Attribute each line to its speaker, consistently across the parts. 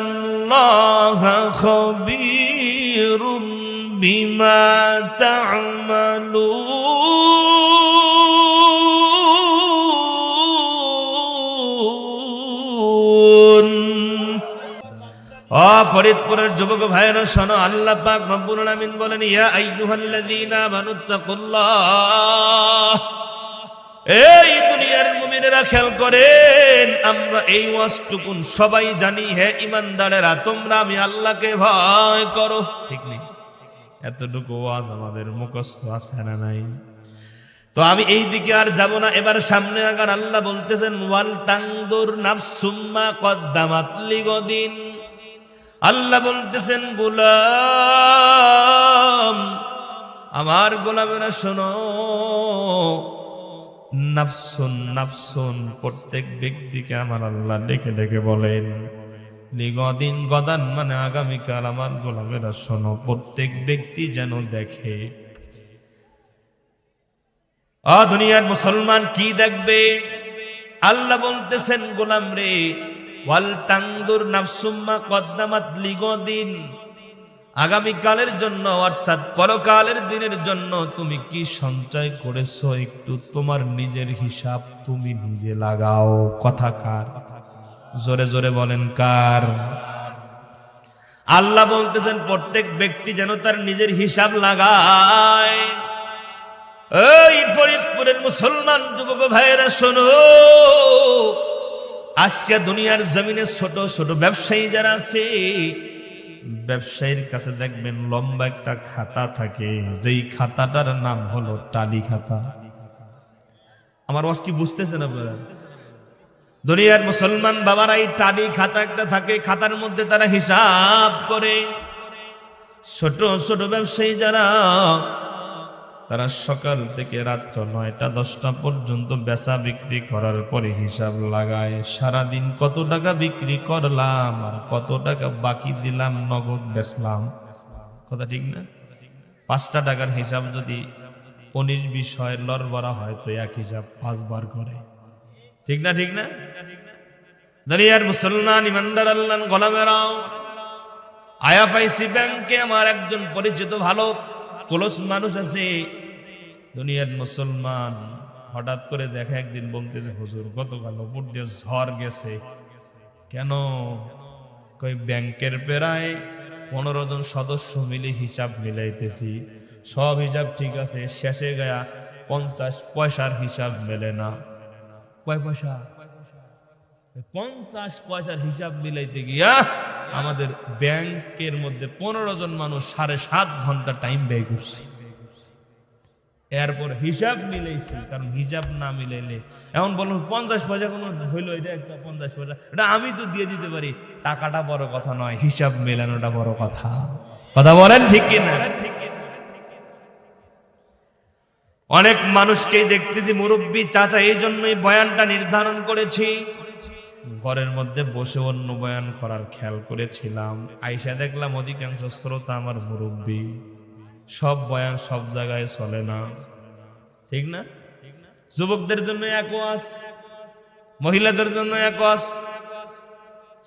Speaker 1: ইন্নাল্লাহা খাবীরুম বিমা তা'মালুন। ফরিদপুরের যুবক ভাইরা শোনো, আল্লাহ পাক রব্বুল আলামিন বলেন, ইয়া আইয়ুহাল্লাযীনা আমানুত্তাকুল্লাহ। এই দুনিয়ার মুমিনেরা খেয়াল করেন, আমরা এই ওয়াজটুকুন সবাই জানি, হে ঈমানদারেরা তোমরা আমি আল্লাহকে ভয় করো, ঠিক নেই? এতটুকু ওয়াজ আমাদের মুখস্থ আছে না নাই? তো আমি এই দিকে আর যাব না, এবার সামনে আগার। আল্লাহ বলতেছেন, ওয়াল তানদুর নাফসুম মা কদ্দামাত লিগাদিন। আল্লাহ বলতেছেন, গোলাম, আমার গোলামেরা শোনো, নাফসুন নাফসুন, প্রত্যেক ব্যক্তিকে আমার আল্লাহ ডেকে ডেকে বলেন। লিগাদিন, গদান মানে আগামীকাল। আমার গোলামেরা শোনো, প্রত্যেক ব্যক্তি যেন দেখে। দুনিয়ার মুসলমান কি দেখবে? আল্লাহ বলতেছেন, গোলাম রে, ওয়াল তানদুর নাফসুম মা কদ্দামাত লিগাদিন, আগামীকালের জন্য অর্থাৎ পরকালের দিনের জন্য তুমি কি সঞ্চয় করেছো, একটু তোমার নিজের হিসাব তুমি নিজে লাগাও। কথা কার? জোরে জোরে বলেন, কার? আল্লাহ বলতেছেন প্রত্যেক ব্যক্তি যেন তার নিজের হিসাব লাগায়। এই ফরিদপুরের মুসলমান যুবক ভাইয়েরা শোনো, আজকে দুনিয়ার জমিনে ছোট ছোট ব্যবসায়ী যারা আছে, ব্যবসায়ীর কাছে দেখবেন লম্বা একটা খাতা থাকে, যেই খাতাটার নাম হলো টালি খাতা। আমার ওয়াজ কি বুঝতেছেন আপনারা? দুনিয়ার মুসলমান বাবারা এই টালি খাতা একটা থাকে, খাতার মধ্যে তারা হিসাব করে। ছোট ছোট ব্যবসায়ী যারা, তারা সকাল থেকে রাত্র 9টা-10টা পর্যন্ত বেচা বিক্রি করার পরে হিসাব লাগায়, সারাদিন কত টাকা বিক্রি করলাম আর কত টাকা বাকি দিলাম, নগদ বেচলাম। কথা ঠিক না? 5টা টাকার হিসাব যদি 19-20 হয়, লড়বড়া হয়, তো এক হিসাব 5 বার করে। ঠিক না? ঠিক না? দুনিয়ার মুসলমান ইমানদার আল্লাহর গোলামেরাও, আইএফআইসি ব্যাংকে আমার একজন পরিচিত ভালো ক্লোজ মানুষ আছে, দুনিয়ার মুসলমান। হঠাৎ করে দেখা, একদিন বলতেছে, হুজুর গতকাল উপর দিয়ে ঝড় গেছে। কেন? কই ব্যাংকের প্রায় 15 জন সদস্য মিলে হিসাব মিলাইতেছি, সব হিসাব ঠিক আছে, শেষে গয়া 50 পয়সার হিসাব মেলে না। কয় পয়সা? 50 পয়সার হিসাব মিলাইতে গিয়া আমাদের ব্যাংকের মধ্যে 15 জন মানুষ 7.5 ঘন্টা টাইম ব্যয় করছে। এরপর হিসাব মিলাইছি, কারণ হিসাব না মিলাইলে এখন বলুন 50 পয়সা কোনো হইলো, এটা একটা 50 পয়সা, এটা আমি তো দিয়ে দিতে পারি। টাকাটা বড় কথা নয়, হিসাব মেলানোটা বড় কথা। কথা বলেন ঠিক কিনা? অনেক মানুষকেই দেখতেছি, মুরব্বী চাচা, এই জন্যই বয়ানটা নির্ধারণ করেছি। ঘরের মধ্যে বসে অন্য বয়ান করার খেয়াল করেছিলাম, আইসা দেখলাম অধিকাংশ শ্রোতা আমার মুরব্বী। সব বয়ান সব জায়গায় চলে না, ঠিক না? যুবকদের জন্য এক ওয়াজ, মহিলাদের জন্য এক ওয়াজ,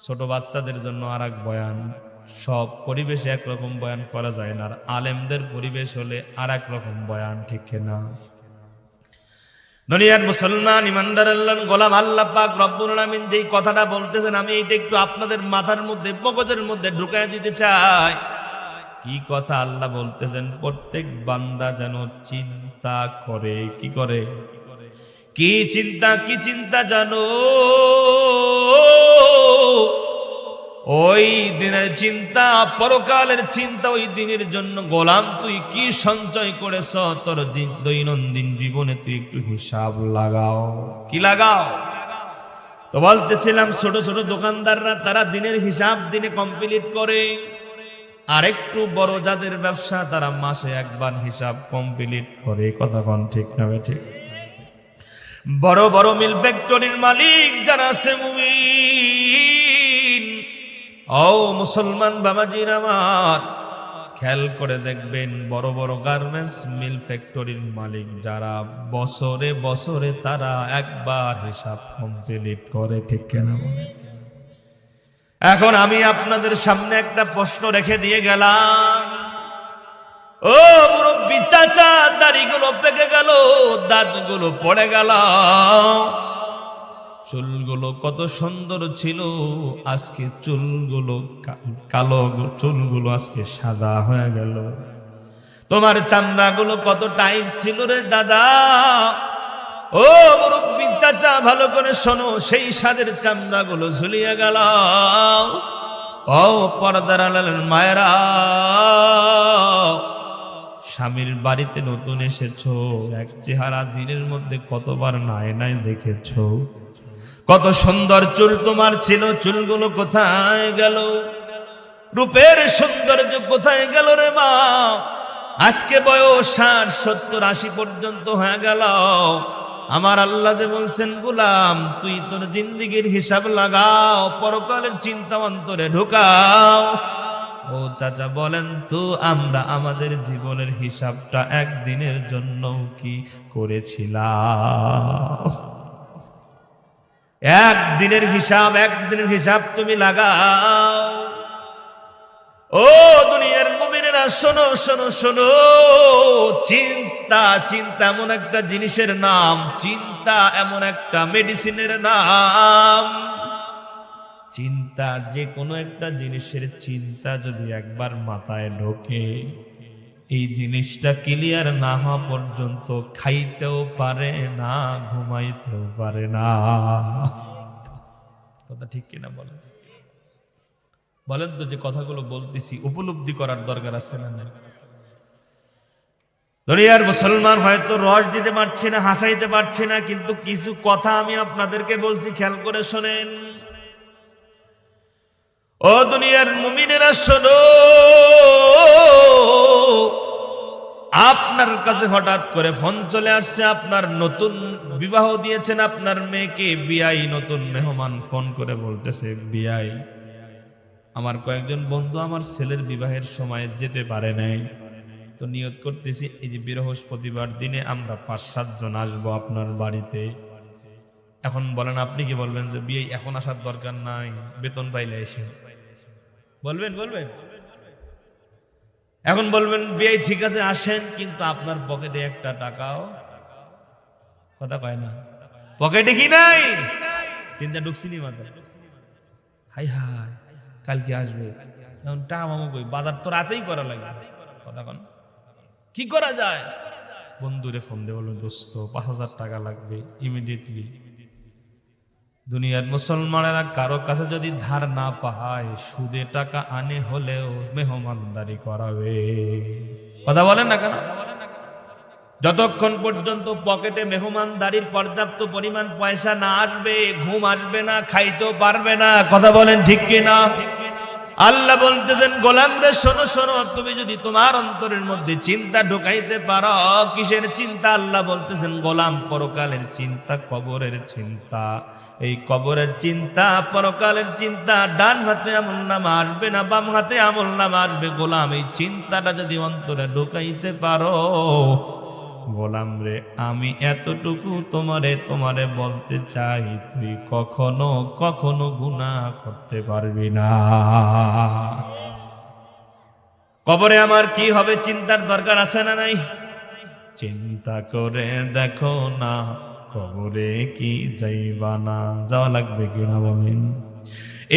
Speaker 1: ছোট বাচ্চাদের জন্য আর এক বয়ান। সব পরিবেশে একরকম বয়ান করা যায় না, আর আলেমদের পরিবেশ হলে আর এক রকম বয়ান, ঠিক না? দুনিয়ার মুসলমান ইমানদার আল্লাহর গোলাম, আল্লাহ পাক রব্বুল আলামিন যেই কথাটা বলতেছেন, আমি এইটা একটু আপনাদের মাথার মধ্যে, মগজের মধ্যে ঢুকায় দিতে চাই। কি কথা আল্লাহ বলতেছেন? প্রত্যেক বান্দা যেন চিন্তা করে। কি করে? কি চিন্তা? কি চিন্তা জানো? ওই দিনের চিন্তা, পরকালের চিন্তা। ওই দিনের জন্য গোলাম তুই কি সঞ্চয় করেছ, তোর দৈনন্দিন জীবনে তুই একটু হিসাব লাগাও। কি লাগাও? তো বলতেছিলাম, ছোট ছোট দোকানদাররা তারা দিনের হিসাব দিনে কমপ্লিট করে, আর একটু বড় যাদের ব্যবসা তারা মাসে একবার হিসাব কমপ্লিট করে। কথা কোন ঠিক না? ঠিক। বড় বড় মিল ফ্যাক্টরির মালিক যারা আছে, মুমিন ও মুসলমান বাবাজির আমার, খেয়াল করে দেখবেন বড় বড় গার্মেন্টস মিল ফ্যাক্টরির মালিক যারা বছরে বছরে তারা একবার হিসাব কমপ্লিট করে, ঠিক কেনা বলে? এখন আমি আপনাদের সামনে একটা প্রশ্ন রেখে দিয়ে গেলাম, ও মুরব্বী চাচা, দাড়িগুলো পেকে গেল, দাঁতগুলো পড়ে গেল, চুলগুলো কত সুন্দর ছিল, আজকে চুলগুলো কালো, চুলগুলো আজকে সাদা হয়ে গেল। তোমার চামড়াগুলো কত টাইট ছিল রে দাদা, ও মুরব্বী চাচা ভালো করে শোনো, সেই সাদের চামড়াগুলো ঝুলিয়ে গেল। ও পর্দার আড়ালের মায়েরা, স্বামীর বাড়িতে নতুন এসেছো, এক চেহারা দিনের মধ্যে কতবার আয়নায় দেখেছো, কত সুন্দর চুল তোমার ছিল, চুলগুলো কোথায় গেল? রূপের সৌন্দর্য কোথায় গেল রে মা? আজকে বয়স 60, 70, 80 পর্যন্ত হয়ে গেল। আমার আল্লাহ যে বলছেন, গোলাম তুই তোর জিন্দেগির হিসাব লাগাও, পরকালের চিন্তা অন্তরে ঢুকাও। ও চাচা বলেন তো, আমরা আমাদের জীবনের হিসাবটা একদিনের জন্য কি করেছিলাম? একদিনের হিসাব তুমি লাগাও। ও দুনিয়ার মুমিনেরা, শোনো শোনো শোনো, চিন্তা এমন একটা জিনিসের নাম, চিন্তা এমন একটা মেডিসিনের নাম। চিন্তা, যে কোনো একটা জিনিসের চিন্তা যদি একবার মাথায় ঢোকে, এই জিনিসটা ক্লিয়ার না হওয়া পর্যন্ত খাইতেও পারে না, ঘুমাইতেও পারে না। কথা ঠিক কিনা বলেন? বলেন তো, যে কথাগুলো বলতেছি উপলব্ধি করার দরকার আছে না? দুনিয়ার মুসলমান হয়তো রস দিতে পারছে না, হাসাইতে পারছে না, কিন্তু কিছু কথা আমি আপনাদেরকে বলছি, খেয়াল করে শোনেন। ও দুনিয়ার মুমিনেরা শোনো, আপনার কাছে হঠাৎ করে ফোন চলে আসছে, আপনার নতুন বিবাহ দিয়েছেন আপনার মেয়েকে, বিয়াই নতুন মেহমান ফোন করে বলতেছে, বিয়াই আমার কয়েকজন বন্ধু আমার ছেলের বিবাহের সময় যেতে পারে নাই, তো নিয়ত করতেছি এই যে বৃহস্পতিবার দিনে আমরা 5-7 জন আসবো আপনার বাড়িতে। এখন বলেন, আপনি কি বলবেন যে বিয়ে এখন আসার দরকার নাই, বেতন পাইলে এসে বলবেন? এখন বলবেন বিয়ে ঠিক আছে আসেন, কিন্তু আপনার পকেটে একটা টাকাও, কথা কয় না, পকেটে কি নাই? চিন্তা ঢুকছিনি মাথায়, হাই হাই কালকে আসবে, এখন টাকা মামু কই, বাজার তো রাতেই করা লাগে, কথা কন, কি করা যায়? বন্ধুরে ফোন দিয়ে বলবেন, দোস্ত 5,000 টাকা লাগবে ইমিডিয়েটলি। দুনিয়ার মুসলমানেরা কারো কাছে যদি ধার না পায়, সুদে টাকা আনে হলেও মেহমানদারি করাবে, কথা বলেন না কেন? যতক্ষণ পর্যন্ত পকেটে মেহমানদারির পর্যাপ্ত পরিমাণ পয়সা না আসবে, ঘুম আসবে না, খাইতেও পারবে না, কথা বলেন ঠিক কিনা? আল্লাহ বলতেছেন, গোলাম রে শোনো শোনো, তুমি যদি তোমার অন্তরের মধ্যে চিন্তা ঢুকাইতে পারো, কিসের চিন্তা? আল্লাহ বলতেছেন, গোলাম পরকালের চিন্তা, কবরের চিন্তা। এই কবরের চিন্তা, পরকালের চিন্তা, ডান হাতে আমলনামা আসবে না, বাম হাতে আমলনামা আসবে। গোলাম এই চিন্তাটা যদি অন্তরে ঢুকাইতে পারো, গোলাম রে আমি এতটুকু তোমারে বলতে চাই, তুই কখনো কখনো গুনাহ করতে পারবি না। কবরে আমার কি হবে চিন্তার দরকার আছে না নাই? চিন্তা করে দেখো না, কবরে কি যাইবা না, যাওয়া লাগবে কিনা বলেন?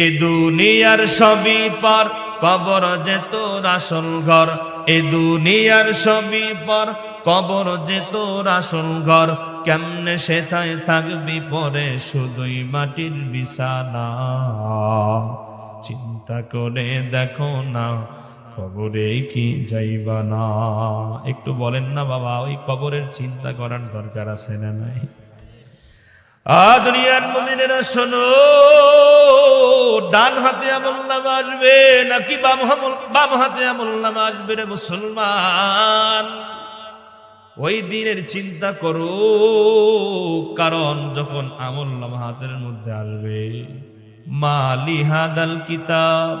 Speaker 1: এ দুনিয়ার সবই পর, কবর যে তোর আসল ঘর। এ দুনিয়ার সবই পর, কবর যে তোর আসল ঘর। কেমনে সেথায় থাকবি পরে, শুধুই মাটির বিছানা। চিন্তা করে দেখো না, কবরে কি যাইবা না। একটু বলেন না বাবা, ওই কবরের চিন্তা করার দরকার আছে না নাই? দুনিয়ার মুমিনেরা শোনো, ডান হাতে আমলনামা আসবে নাকি বাম হাতে আমলনামা আসবে রে মুসলমান? ওই দিনের চিন্তা করো, কারণ যখন আমলনামা হাতের মধ্যে আসবে, মা লিহাদাল কিতাব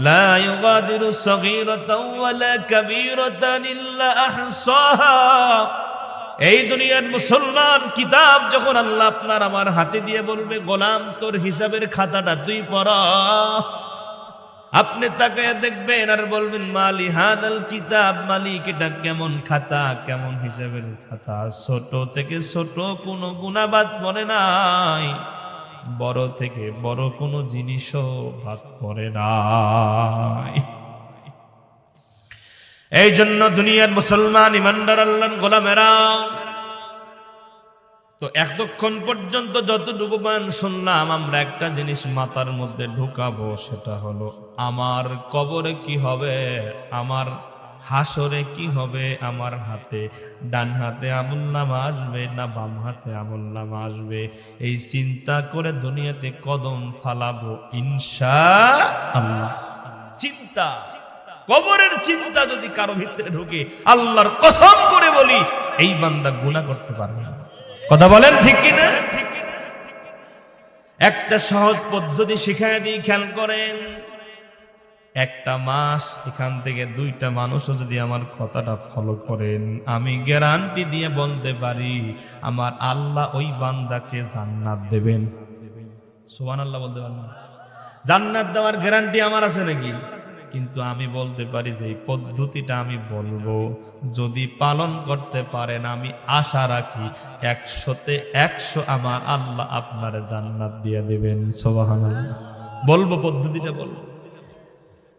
Speaker 1: লা ইউগাদিরু সগীরাতাও ওয়ালা কাবীরাতান ইল্লা আহসাহা। এই দুনিয়ার মুসলমান, কিতাব যখন আল্লাহ আপনার আমার হাতে দিয়ে বলবে গোলাম তোর হিসাবের খাতাটা তুই পড়া, আপনি তাকায় দেখবেন আর বলবেন মালি হাদাল কিতাব, মালিক এটা কেমন খাতা, কেমন হিসাবের খাতা। ছোট থেকে ছোট কোনো গুনাহ পড়ে নাই, বড় থেকে বড় কোনো জিনিসও বাদ পড়ে নাই। এই জন্য দুনিয়ার মুসলমান ইমানদার আল্লাহর গোলামেরা তো এতক্ষণ পর্যন্ত যতটুকু বয়ান শুনলাম, আমরা একটা জিনিস মাথার মধ্যে ঢুকাবো, সেটা হলো আমার কবরে কি হবে, আমার হাসরে কি হবে, আমার হাতে ডান হাতে আমলনামা আসবে না বাম হাতে আমলনামা আসবে, এই চিন্তা করে দুনিয়াতে কদম ফালাবো ইনশাআল্লাহ। চিন্তা, কবরের চিন্তা যদি কারো ভিতরে ঢুকে, আল্লাহর কসম করে বলি এই বান্দা গুনাহ করতে পারবে না। কথা বলেন ঠিক কিনা? একটা সহজ পদ্ধতি শিখায় দিই, খেয়াল করেন। একটা মাস এখান থেকে 2টা মানুষও যদি আমার কথাটা ফলো করেন, আমি গ্যারান্টি দিয়ে বলতে পারি আমার আল্লাহ ওই বান্দাকে জান্নাত দেবেন। সুবহানাল্লাহ বলতে পারেন? জান্নাত দেওয়ার গ্যারান্টি আমার আছে নাকি? কিন্তু আমি বলতে পারি যে এই পদ্ধতিটা আমি বলবো, যদি পালন করতে পারেন আমি আশা রাখি 100তে 100 আমার আল্লাহ আপনার জান্নাত দিয়ে দেবেন। সুবহানাল্লাহ বলবো, পদ্ধতিটা বলবো।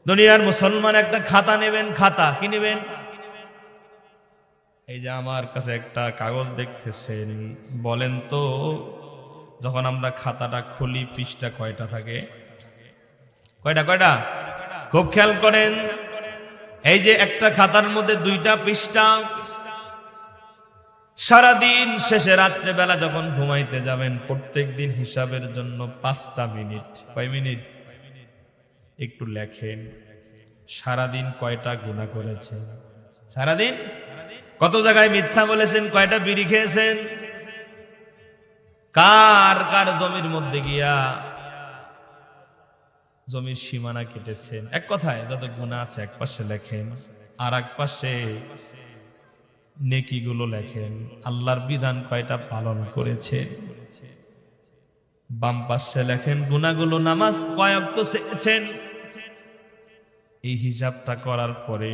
Speaker 1: দুনিয়ার মুসলমান একটা খাতা নেবেন। খাতা কি নেবেন? এই যে আমার কাছে একটা কাগজ দেখতেছেন, বলেন তো যখন আমরা খাতাটা খুলি পৃষ্ঠা কয়টা থাকে? কয়টা? খুব খেয়াল করেন। এই যে একটা খাতার মধ্যে 2টা পৃষ্ঠা। সারাদিন শেষে রাত্রে বেলা যখন ঘুমাইতে যাবেন, প্রত্যেক দিন হিসাবের জন্য 5টা মিনিট। কয় মিনিট? একটু লেখেন সারাদিন কয়টা গুনাহ করেছেন, সারাদিন কত জায়গায় মিথ্যা বলেছেন, কয়টা বিড়ি খেয়েছেন, কার কার জমির মধ্যে গিয়া জমির সীমানা কেটেছেন। এক কথায় যত গুনাহ আছে এক পাশে লেখেন, আর এক পাশে নেকিগুলো লেখেন, আল্লাহর বিধান কয়টা পালন করেছেন। বাম পাশে লেখেন গুনাহগুলো, নামাজ কয় ওয়াক্ত সেরেছেন। এই হিসাবটা করার পরে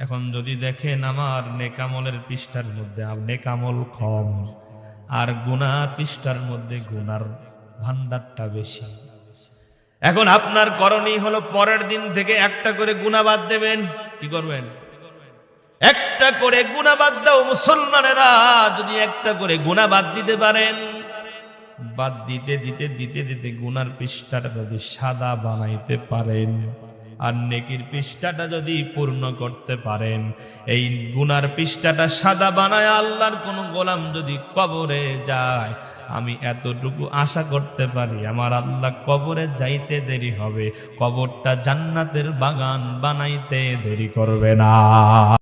Speaker 1: এখন যদি দেখেন আমার নেকামলের পৃষ্ঠার মধ্যে নেকামল কম, আর গুনার পৃষ্ঠার মধ্যে গুনার ভান্ডারটা বেশি, এখন আপনার করণীয় হলো পরের দিন থেকে একটা করে গুনাহ বাদ দেবেন। কি করবেন? একটা করে গুনাহ বাদ দাও। মুসলমানেরা যদি একটা করে গুনাহ বাদ দিতে পারেন, বাদ দিতে দিতে দিতে দিতে গুনার পৃষ্ঠাটা যদি সাদা বানাইতে পারেন, আর নেকির পৃষ্ঠাটা যদি পূর্ণ করতে পারেন, এই গুনার পৃষ্ঠাটা সাদা বানায় আল্লাহর কোন গোলাম যদি কবরে যায়, আমি এতটুকু আশা করতে পারি আমার আল্লাহ কবরে যাইতে দেরি হবে, কবরটা জান্নাতের বাগান বানাইতে দেরি করবে না।